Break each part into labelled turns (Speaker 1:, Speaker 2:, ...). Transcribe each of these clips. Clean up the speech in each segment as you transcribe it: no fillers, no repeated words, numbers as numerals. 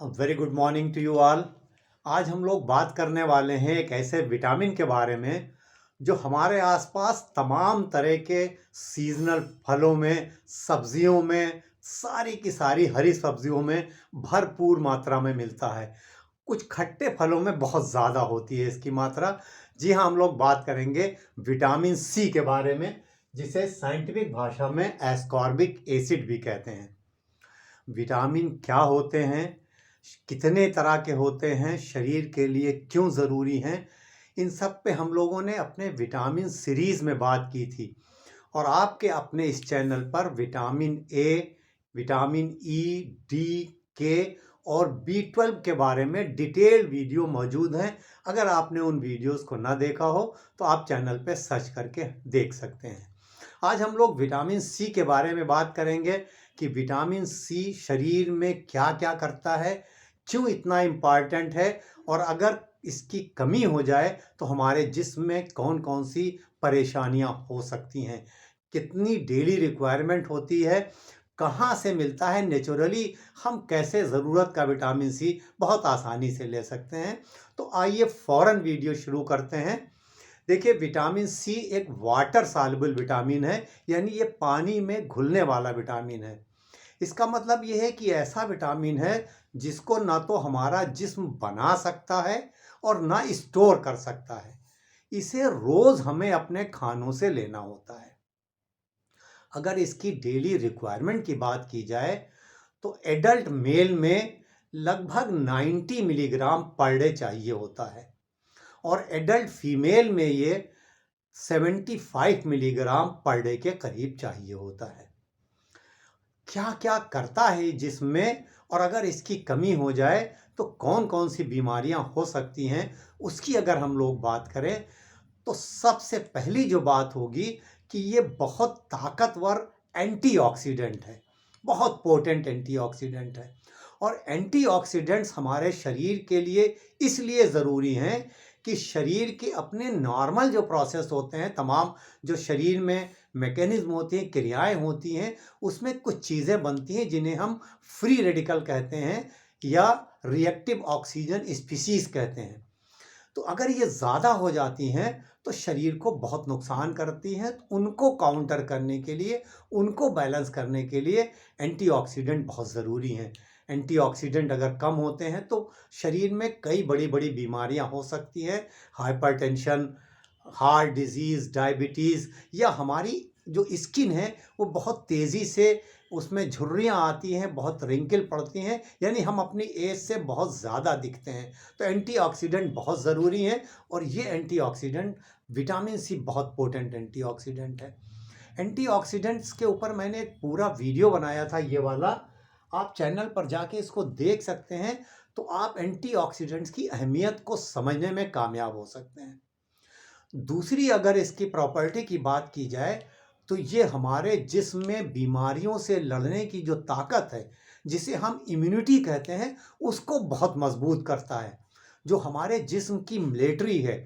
Speaker 1: Very good morning to you all. आज हम लोग बात करने वाले हैं एक ऐसे विटामिन के बारे में जो हमारे आसपास तमाम तरह के सीजनल फलों में, सब्जियों में, सारी की सारी हरी सब्जियों में भरपूर मात्रा में मिलता है। कुछ खट्टे फलों में बहुत ज़्यादा होती है इसकी मात्रा। जी हाँ, हम लोग बात करेंगे विटामिन सी के बारे में, जिसे साइंटिफिक भाषा में एस्कॉर्बिक एसिड भी कहते हैं। विटामिन क्या होते हैं, कितने तरह के होते हैं, शरीर के लिए क्यों ज़रूरी हैं, इन सब पे हम लोगों ने अपने विटामिन सीरीज़ में बात की थी। और आपके अपने इस चैनल पर vitamin A, vitamin E, D, के और बी 12 के बारे में डिटेल वीडियो मौजूद हैं। अगर आपने उन वीडियोस को ना देखा हो तो आप चैनल पे सर्च करके देख सकते हैं। आज हम लोग विटामिन सी के बारे में बात करेंगे कि विटामिन सी शरीर में क्या क्या करता है, क्यों इतना इम्पॉर्टेंट है, और अगर इसकी कमी हो जाए तो हमारे जिस्म में कौन कौन सी परेशानियां हो सकती हैं, कितनी डेली रिक्वायरमेंट होती है, कहाँ से मिलता है नेचुरली, हम कैसे ज़रूरत का विटामिन सी बहुत आसानी से ले सकते हैं। तो आइए फ़ौरन वीडियो शुरू करते हैं। देखिए, विटामिन सी एक वाटर सॉल्युबल विटामिन है, यानी ये पानी में घुलने वाला विटामिन है। इसका मतलब ये है कि ऐसा विटामिन है जिसको ना तो हमारा जिस्म बना सकता है और ना स्टोर कर सकता है। इसे रोज हमें अपने खानों से लेना होता है। अगर इसकी डेली रिक्वायरमेंट की बात की जाए तो एडल्ट मेल में लगभग 90 मिलीग्राम पर डे चाहिए होता है, और एडल्ट फीमेल में ये 75 मिलीग्राम पर डे के करीब चाहिए होता है। क्या क्या करता है जिस्म में, और अगर इसकी कमी हो जाए तो कौन कौन सी बीमारियां हो सकती हैं, उसकी अगर हम लोग बात करें तो सबसे पहली जो बात होगी कि ये बहुत ताकतवर एंटीऑक्सीडेंट है, बहुत पोटेंट एंटीऑक्सीडेंट है। और एंटीऑक्सीडेंट्स हमारे शरीर के लिए इसलिए ज़रूरी हैं कि शरीर के अपने नॉर्मल जो प्रोसेस होते हैं, तमाम जो शरीर में मैकेनिज्म होती हैं, क्रियाएं होती हैं, उसमें कुछ चीज़ें बनती हैं जिन्हें हम फ्री रेडिकल कहते हैं या रिएक्टिव ऑक्सीजन स्पीशीज कहते हैं। तो अगर ये ज़्यादा हो जाती हैं तो शरीर को बहुत नुकसान करती हैं। तो उनको काउंटर करने के लिए, उनको बैलेंस करने के लिए एंटीऑक्सीडेंट बहुत ज़रूरी हैं। एंटीऑक्सीडेंट अगर कम होते हैं तो शरीर में कई बड़ी बड़ी बीमारियां हो सकती हैं। हाइपरटेंशन, हार्ट डिजीज़, डायबिटीज़, या हमारी जो स्किन है वो बहुत तेज़ी से उसमें झुर्रियाँ आती हैं, बहुत रिंकल पड़ती हैं, यानी हम अपनी एज से बहुत ज़्यादा दिखते हैं। तो एंटीऑक्सीडेंट बहुत ज़रूरी हैं, और ये एंटीऑक्सीडेंट विटामिन सी बहुत पोटेंट एंटीऑक्सीडेंट है। एंटीऑक्सीडेंट्स के ऊपर मैंने एक पूरा वीडियो बनाया था, ये वाला आप चैनल पर जाके इसको देख सकते हैं। तो आप एंटीऑक्सीडेंट्स की अहमियत को समझने में कामयाब हो सकते हैं। दूसरी अगर इसकी प्रॉपर्टी की बात की जाए तो ये हमारे जिस्म में बीमारियों से लड़ने की जो ताकत है, जिसे हम इम्यूनिटी कहते हैं, उसको बहुत मजबूत करता है। जो हमारे जिस्म की मिलिट्री है,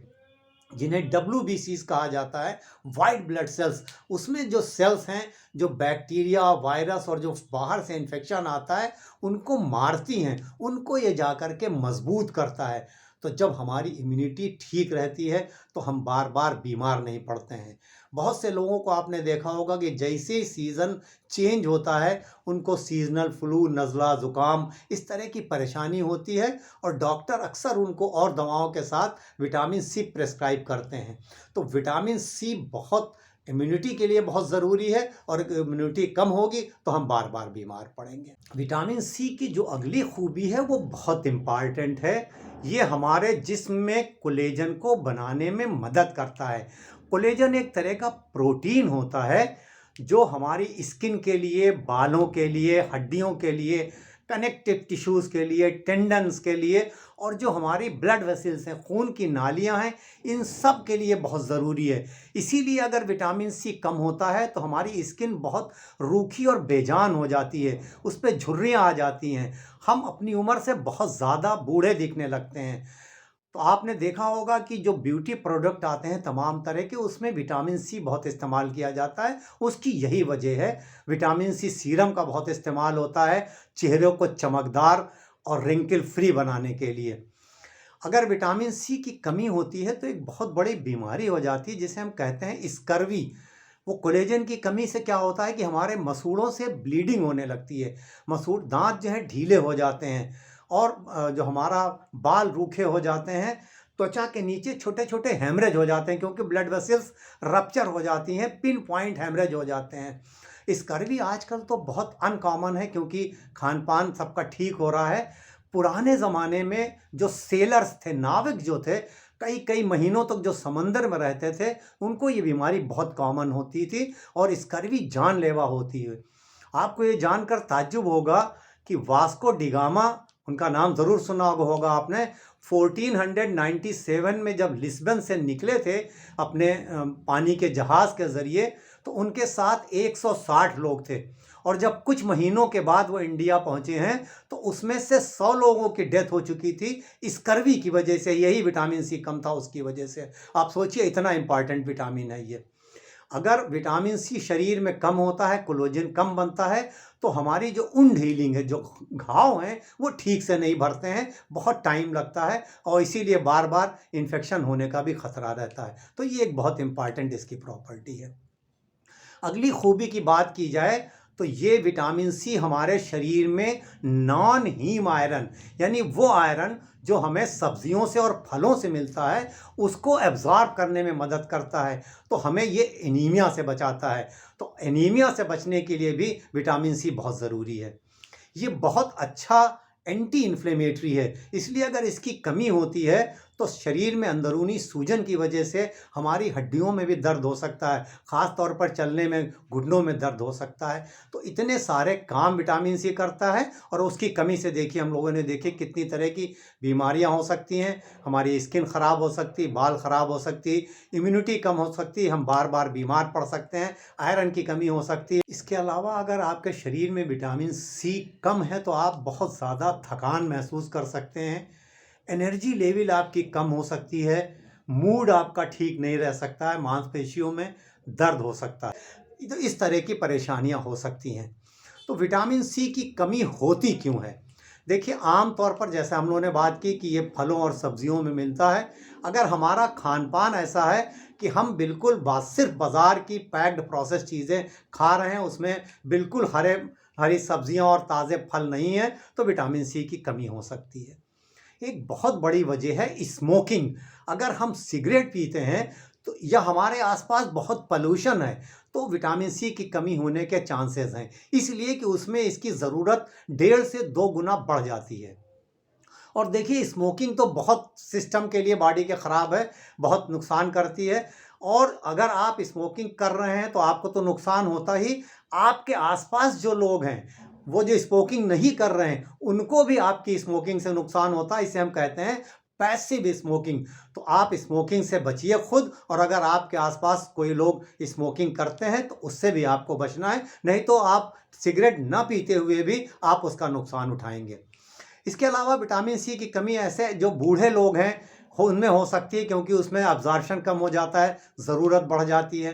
Speaker 1: जिन्हें WBCs कहा जाता है, वाइट ब्लड सेल्स, उसमें जो सेल्स हैं जो बैक्टीरिया, वायरस और जो बाहर से इन्फेक्शन आता है उनको मारती हैं, उनको ये जा कर के मजबूत करता है। तो जब हमारी इम्यूनिटी ठीक रहती है तो हम बार बार बीमार नहीं पड़ते हैं। बहुत से लोगों को आपने देखा होगा कि जैसे ही सीज़न चेंज होता है उनको सीजनल फ्लू, नज़ला, ज़ुकाम, इस तरह की परेशानी होती है, और डॉक्टर अक्सर उनको और दवाओं के साथ विटामिन सी प्रेस्क्राइब करते हैं। तो विटामिन सी बहुत इम्यूनिटी के लिए बहुत ज़रूरी है, और इम्यूनिटी कम होगी तो हम बार बार बीमार पड़ेंगे। विटामिन सी की जो अगली खूबी है वो बहुत इम्पॉर्टेंट है। ये हमारे जिस्म में कोलेजन को बनाने में मदद करता है। कोलेजन एक तरह का प्रोटीन होता है जो हमारी स्किन के लिए, बालों के लिए, हड्डियों के लिए, कनेक्टिव टिश्यूज़ के लिए, टेंडन्स के लिए, और जो हमारी ब्लड वेसल्स हैं, खून की नालियां हैं, इन सब के लिए बहुत ज़रूरी है। इसीलिए अगर विटामिन सी कम होता है तो हमारी स्किन बहुत रूखी और बेजान हो जाती है, उस पर झुर्रियाँ आ जाती हैं, हम अपनी उम्र से बहुत ज़्यादा बूढ़े दिखने लगते हैं। तो आपने देखा होगा कि जो ब्यूटी प्रोडक्ट आते हैं तमाम तरह के, उसमें विटामिन सी बहुत इस्तेमाल किया जाता है। उसकी यही वजह है। विटामिन सी सीरम का बहुत इस्तेमाल होता है चेहरे को चमकदार और रिंकल फ्री बनाने के लिए। अगर विटामिन सी की कमी होती है तो एक बहुत बड़ी बीमारी हो जाती है जिसे हम कहते हैं स्कर्वी। वो कोलेजन की कमी से क्या होता है कि हमारे मसूड़ों से ब्लीडिंग होने लगती है, मसूड़ दांत जो है ढीले हो जाते हैं और जो हमारा बाल रूखे हो जाते हैं, त्वचा के नीचे छोटे छोटे हेमरेज हो जाते हैं क्योंकि ब्लड वेसल्स रप्चर हो जाती हैं, पिन पॉइंट हेमरेज हो जाते हैं। स्कर्वी आजकल तो बहुत अनकॉमन है क्योंकि खान पान सबका ठीक हो रहा है। पुराने ज़माने में जो सेलर्स थे, नाविक जो थे, कई कई महीनों तक जो समंदर में रहते थे, उनको ये बीमारी बहुत कॉमन होती थी और स्कर्वी जानलेवा होती है। आपको ये जानकर ताज्जुब होगा कि वास्को डिगामा, उनका नाम ज़रूर सुना होगा आपने, 1497 में जब लिस्बन से निकले थे अपने पानी के जहाज़ के ज़रिए, तो उनके साथ 160 लोग थे और जब कुछ महीनों के बाद वो इंडिया पहुंचे हैं तो उसमें से 100 लोगों की डेथ हो चुकी थी स्कर्वी की वजह से। यही विटामिन सी कम था उसकी वजह से। आप सोचिए इतना इंपॉर्टेंट विटामिन है ये। अगर विटामिन सी शरीर में कम होता है, कोलेजन कम बनता है, तो हमारी जो वुंड हीलिंग है, जो घाव हैं, वो ठीक से नहीं भरते हैं, बहुत टाइम लगता है और इसीलिए बार बार इन्फेक्शन होने का भी खतरा रहता है। तो ये एक बहुत इंपॉर्टेंट इसकी प्रॉपर्टी है। अगली खूबी की बात की जाए तो ये विटामिन सी हमारे शरीर में नॉन हीम आयरन, यानी वो आयरन जो हमें सब्जियों से और फलों से मिलता है, उसको एब्जॉर्ब करने में मदद करता है। तो हमें ये एनीमिया से बचाता है। तो एनीमिया से बचने के लिए भी विटामिन सी बहुत ज़रूरी है। ये बहुत अच्छा एंटी इन्फ्लेमेटरी है, इसलिए अगर इसकी कमी होती है तो शरीर में अंदरूनी सूजन की वजह से हमारी हड्डियों में भी दर्द हो सकता है, ख़ास तौर पर चलने में, घुटनों में दर्द हो सकता है। तो इतने सारे काम विटामिन सी करता है और उसकी कमी से देखिए हम लोगों ने देखे कितनी तरह की बीमारियां हो सकती हैं। हमारी स्किन ख़राब हो सकती, बाल ख़राब हो सकती, इम्यूनिटी कम हो सकती, हम बार बार बीमार पड़ सकते हैं, आयरन की कमी हो सकती है। इसके अलावा अगर आपके शरीर में विटामिन सी कम है तो आप बहुत ज़्यादा थकान महसूस कर सकते हैं, एनर्जी लेवल आपकी कम हो सकती है, मूड आपका ठीक नहीं रह सकता है, मांसपेशियों में दर्द हो सकता है। तो इस तरह की परेशानियां हो सकती हैं। तो विटामिन सी की कमी होती क्यों है? देखिए, आम तौर पर जैसे हम लोगों ने बात की कि ये फलों और सब्जियों में मिलता है। अगर हमारा खान पान ऐसा है कि हम बिल्कुल सिर्फ बाज़ार की पैक्ड प्रोसेस चीज़ें खा रहे हैं, उसमें बिल्कुल हरी सब्जियां और ताज़े फल नहीं हैं, तो विटामिन सी की कमी हो सकती है। एक बहुत बड़ी वजह है स्मोकिंग। अगर हम सिगरेट पीते हैं तो या हमारे आसपास बहुत पोल्यूशन है तो विटामिन सी की कमी होने के चांसेस हैं, इसलिए कि उसमें इसकी ज़रूरत 1.5 से 2 गुना बढ़ जाती है। और देखिए, स्मोकिंग तो बहुत सिस्टम के लिए बॉडी के ख़राब है, बहुत नुकसान करती है। और अगर आप स्मोकिंग कर रहे हैं तो आपको तो नुकसान होता ही, आपके आसपास जो लोग हैं वो जो स्मोकिंग नहीं कर रहे हैं उनको भी आपकी स्मोकिंग से नुकसान होता है। इसे हम कहते हैं पैसिव स्मोकिंग। तो आप स्मोकिंग से बचिए खुद, और अगर आपके आसपास कोई लोग स्मोकिंग करते हैं तो उससे भी आपको बचना है, नहीं तो आप सिगरेट ना पीते हुए भी आप उसका नुकसान उठाएंगे। इसके अलावा विटामिन सी की कमी ऐसे जो बूढ़े लोग हैं उनमें हो सकती है क्योंकि उसमें अब्जॉर्प्शन कम हो जाता है, ज़रूरत बढ़ जाती है।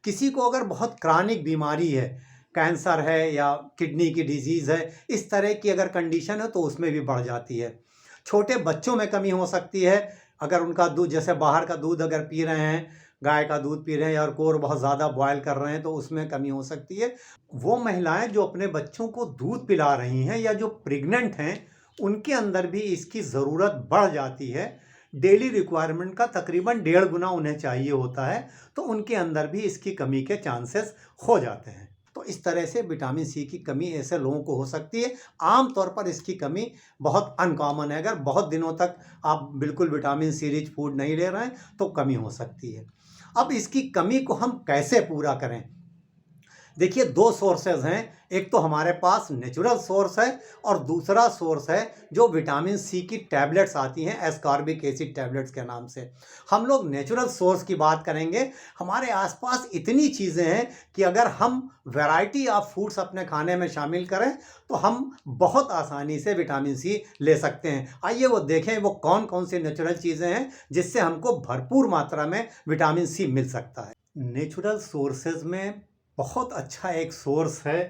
Speaker 1: किसी को अगर बहुत क्रॉनिक बीमारी है, कैंसर है या किडनी की डिजीज़ है, इस तरह की अगर कंडीशन है तो उसमें भी बढ़ जाती है। छोटे बच्चों में कमी हो सकती है, अगर उनका दूध, जैसे बाहर का दूध अगर पी रहे हैं, गाय का दूध पी रहे हैं और कोर बहुत ज़्यादा बॉयल कर रहे हैं तो उसमें कमी हो सकती है। वो महिलाएं जो अपने बच्चों को दूध पिला रही हैं या जो प्रेग्नेंट हैं, उनके अंदर भी इसकी ज़रूरत बढ़ जाती है। डेली रिक्वायरमेंट का तकरीबन 1.5 गुना उन्हें चाहिए होता है, तो उनके अंदर भी इसकी कमी के चांसेस हो जाते हैं। तो इस तरह से विटामिन सी की कमी ऐसे लोगों को हो सकती है। आम तौर पर इसकी कमी बहुत अनकॉमन है। अगर बहुत दिनों तक आप बिल्कुल विटामिन सी रिच फूड नहीं ले रहे हैं तो कमी हो सकती है। अब इसकी कमी को हम कैसे पूरा करें? देखिए, 2 सोर्सेज हैं, एक तो हमारे पास नेचुरल सोर्स है और दूसरा सोर्स है जो विटामिन सी की टैबलेट्स आती हैं, एस्कॉर्बिक एसिड टैबलेट्स के नाम से। हम लोग नेचुरल सोर्स की बात करेंगे। हमारे आसपास इतनी चीज़ें हैं कि अगर हम वैरायटी ऑफ फूड्स अपने खाने में शामिल करें तो हम बहुत आसानी से विटामिन सी ले सकते हैं। आइए वो देखें वो कौन कौन सी नेचुरल चीज़ें हैं जिससे हमको भरपूर मात्रा में विटामिन सी मिल सकता है। नेचुरल सोर्सेज में बहुत अच्छा एक सोर्स है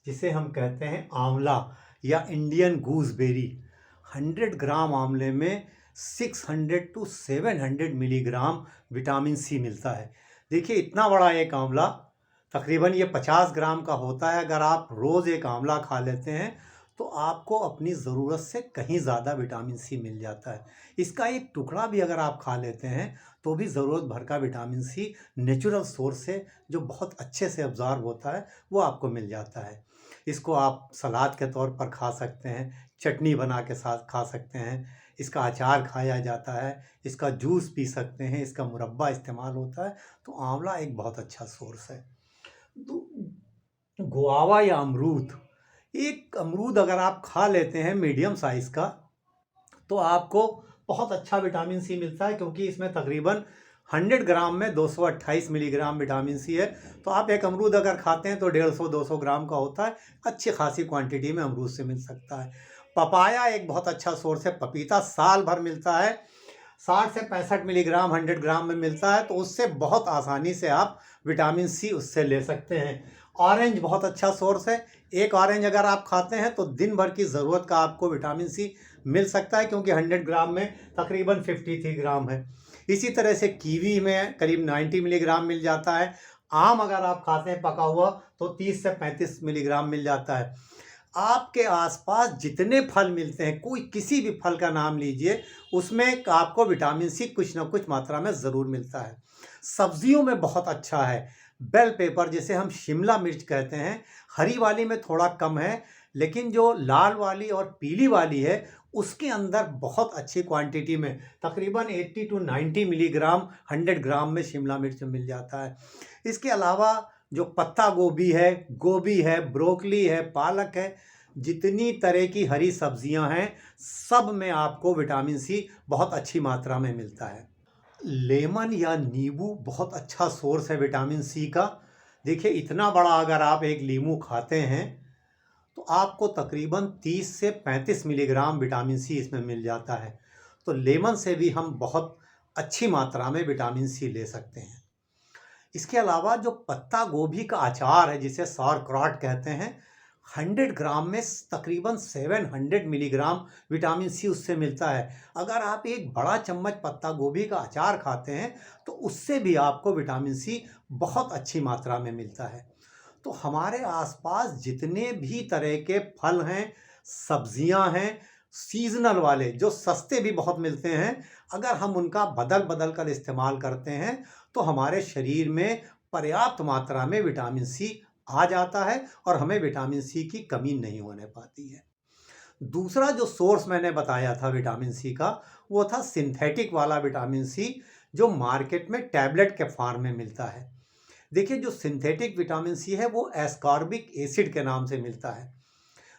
Speaker 1: जिसे हम कहते हैं आंवला या इंडियन गूसबेरी। 100 ग्राम आंवले में 600 टू 700 मिलीग्राम विटामिन सी मिलता है। देखिए इतना बड़ा एक आंवला, तकरीबन ये 50 ग्राम का होता है। अगर आप रोज़ एक आंवला खा लेते हैं तो आपको अपनी ज़रूरत से कहीं ज़्यादा विटामिन सी मिल जाता है। इसका एक टुकड़ा भी अगर आप खा लेते हैं तो भी ज़रूरत भर का विटामिन सी नेचुरल सोर्स से जो बहुत अच्छे से अब्ज़ॉर्ब होता है वो आपको मिल जाता है। इसको आप सलाद के तौर पर खा सकते हैं, चटनी बना के साथ खा सकते हैं, इसका अचार खाया जाता है, इसका जूस पी सकते हैं, इसका मुरब्बा इस्तेमाल होता है। तो आंवला एक बहुत अच्छा सोर्स है। गुआवा या अमरूद, एक अमरूद अगर आप खा लेते हैं मीडियम साइज़ का तो आपको बहुत अच्छा विटामिन सी मिलता है, क्योंकि इसमें तकरीबन 100 ग्राम में 228 मिलीग्राम विटामिन सी है। तो आप एक अमरूद अगर खाते हैं तो 150-200 ग्राम का होता है। अच्छी खासी क्वांटिटी में अमरूद से मिल सकता है। पपाया एक बहुत अच्छा सोर्स है। पपीता साल भर मिलता है, 60 से 65 मिलीग्राम 100 ग्राम में मिलता है। तो उससे बहुत आसानी से आप विटामिन सी उससे ले सकते हैं। ऑरेंज बहुत अच्छा सोर्स है। एक ऑरेंज अगर आप खाते हैं तो दिन भर की ज़रूरत का आपको विटामिन सी मिल सकता है, क्योंकि 100 ग्राम में तकरीबन 53 ग्राम है। इसी तरह से कीवी में करीब 90 मिलीग्राम मिल जाता है। आम अगर आप खाते हैं पका हुआ तो 30 से 35 मिलीग्राम मिल जाता है। आपके आसपास जितने फल मिलते हैं, कोई किसी भी फल का नाम लीजिए, उसमें आपको विटामिन सी कुछ ना कुछ मात्रा में ज़रूर मिलता है। सब्जियों में बहुत अच्छा है बेल पेपर, जिसे हम शिमला मिर्च कहते हैं। हरी वाली में थोड़ा कम है, लेकिन जो लाल वाली और पीली वाली है उसके अंदर बहुत अच्छी क्वांटिटी में तकरीबन 80 टू 90 मिलीग्राम 100 ग्राम में शिमला मिर्च मिल जाता है। इसके अलावा जो पत्ता गोभी है, ब्रोकली है, पालक है, जितनी तरह की हरी सब्जियां हैं सब में आपको विटामिन सी बहुत अच्छी मात्रा में मिलता है। लेमन या नींबू बहुत अच्छा सोर्स है विटामिन सी का। देखिए इतना बड़ा अगर आप एक नींबू खाते हैं तो आपको तकरीबन 30 से 35 मिलीग्राम विटामिन सी इसमें मिल जाता है। तो लेमन से भी हम बहुत अच्छी मात्रा में विटामिन सी ले सकते हैं। इसके अलावा जो पत्ता गोभी का अचार है, जिसे सौरक्रॉट कहते हैं, 100 ग्राम में तकरीबन 700 मिलीग्राम विटामिन सी उससे मिलता है। अगर आप एक बड़ा चम्मच पत्ता गोभी का अचार खाते हैं तो उससे भी आपको विटामिन सी बहुत अच्छी मात्रा में मिलता है। तो हमारे आसपास जितने भी तरह के फल हैं, सब्जियां हैं, सीजनल वाले जो सस्ते भी बहुत मिलते हैं, अगर हम उनका बदल बदल कर इस्तेमाल करते हैं तो हमारे शरीर में पर्याप्त मात्रा में विटामिन सी आ जाता है और हमें विटामिन सी की कमी नहीं होने पाती है। दूसरा जो सोर्स मैंने बताया था विटामिन सी का, वो था सिंथेटिक वाला विटामिन सी, जो मार्केट में टैबलेट के फॉर्म में मिलता है। देखिए जो सिंथेटिक विटामिन सी है वो एस्कॉर्बिक एसिड के नाम से मिलता है।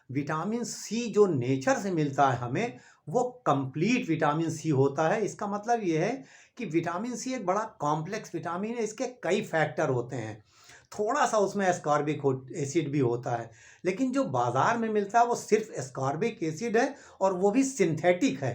Speaker 1: विटामिन सी जो नेचर से मिलता है हमें, वो कंप्लीट विटामिन सी होता है। इसका मतलब ये है कि विटामिन सी एक बड़ा कॉम्प्लेक्स विटामिन है, इसके कई फैक्टर होते हैं। थोड़ा सा उसमें एस्कॉर्बिक एसिड भी होता है, लेकिन जो बाज़ार में मिलता है वो सिर्फ एस्कॉर्बिक एसिड है और वो भी सिंथेटिक है।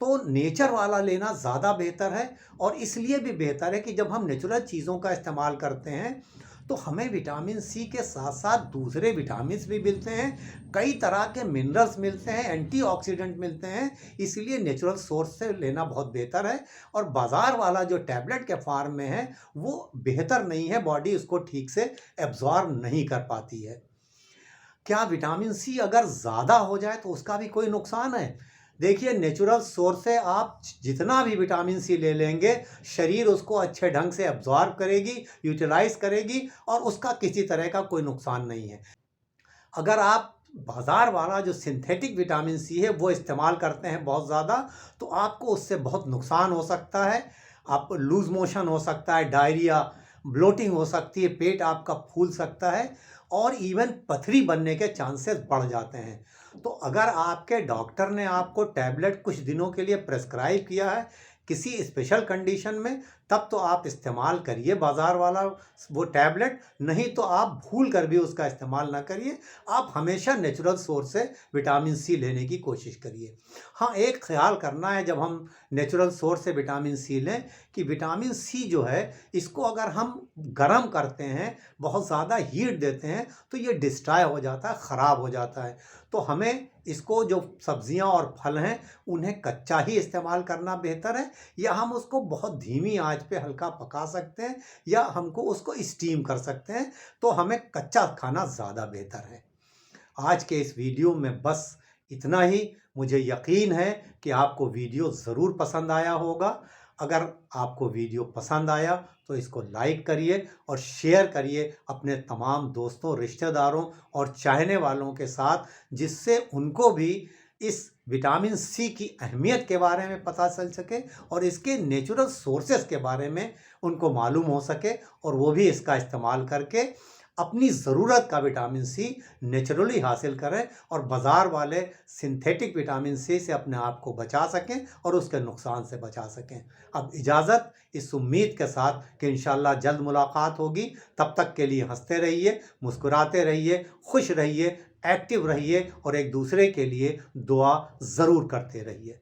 Speaker 1: तो नेचर वाला लेना ज़्यादा बेहतर है। और इसलिए भी बेहतर है कि जब हम नेचुरल चीज़ों का इस्तेमाल करते हैं तो हमें विटामिन सी के साथ साथ दूसरे विटामिन्स भी मिलते हैं, कई तरह के मिनरल्स मिलते हैं, एंटीऑक्सीडेंट मिलते हैं। इसलिए नेचुरल सोर्स से लेना बहुत बेहतर है। और बाज़ार वाला जो टैबलेट के फॉर्म में है वो बेहतर नहीं है, बॉडी उसको ठीक से एब्जॉर्ब नहीं कर पाती है। क्या विटामिन सी अगर ज़्यादा हो जाए तो उसका भी कोई नुकसान है? देखिए नेचुरल सोर्स से आप जितना भी विटामिन सी ले लेंगे, शरीर उसको अच्छे ढंग से एब्जॉर्ब करेगी, यूटिलाइज करेगी और उसका किसी तरह का कोई नुकसान नहीं है। अगर आप बाज़ार वाला जो सिंथेटिक विटामिन सी है वो इस्तेमाल करते हैं बहुत ज़्यादा, तो आपको उससे बहुत नुकसान हो सकता है। आप लूज मोशन हो सकता है, डायरिया, ब्लोटिंग हो सकती है, पेट आपका फूल सकता है और इवन पथरी बनने के चांसेस बढ़ जाते हैं। तो अगर आपके डॉक्टर ने आपको टैबलेट कुछ दिनों के लिए प्रेस्क्राइब किया है किसी स्पेशल कंडीशन में, तब तो आप इस्तेमाल करिए बाज़ार वाला वो टैबलेट, नहीं तो आप भूल कर भी उसका इस्तेमाल ना करिए। आप हमेशा नेचुरल सोर्स से विटामिन सी लेने की कोशिश करिए। हाँ, एक ख्याल करना है जब हम नेचुरल सोर्स से विटामिन सी लें, कि विटामिन सी जो है इसको अगर हम गर्म करते हैं, बहुत ज़्यादा हीट देते हैं, तो ये डिस्ट्रॉय हो जाता है, ख़राब हो जाता है। तो हमें इसको, जो सब्जियां और फल हैं, उन्हें कच्चा ही इस्तेमाल करना बेहतर है, या हम उसको बहुत धीमी आंच पे हल्का पका सकते हैं, या हमको उसको स्टीम कर सकते हैं। तो हमें कच्चा खाना ज़्यादा बेहतर है। आज के इस वीडियो में बस इतना ही। मुझे यकीन है कि आपको वीडियो ज़रूर पसंद आया होगा। अगर आपको वीडियो पसंद आया तो इसको लाइक करिए और शेयर करिए अपने तमाम दोस्तों, रिश्तेदारों और चाहने वालों के साथ, जिससे उनको भी इस विटामिन सी की अहमियत के बारे में पता चल सके और इसके नेचुरल सोर्सेस के बारे में उनको मालूम हो सके, और वो भी इसका इस्तेमाल करके अपनी ज़रूरत का विटामिन सी नेचुरली हासिल करें और बाज़ार वाले सिंथेटिक विटामिन सी से अपने आप को बचा सकें और उसके नुकसान से बचा सकें। अब इजाज़त, इस उम्मीद के साथ कि इंशाअल्लाह जल्द मुलाकात होगी। तब तक के लिए हंसते रहिए, मुस्कुराते रहिए, खुश रहिए, एक्टिव रहिए और एक दूसरे के लिए दुआ ज़रूर करते रहिए।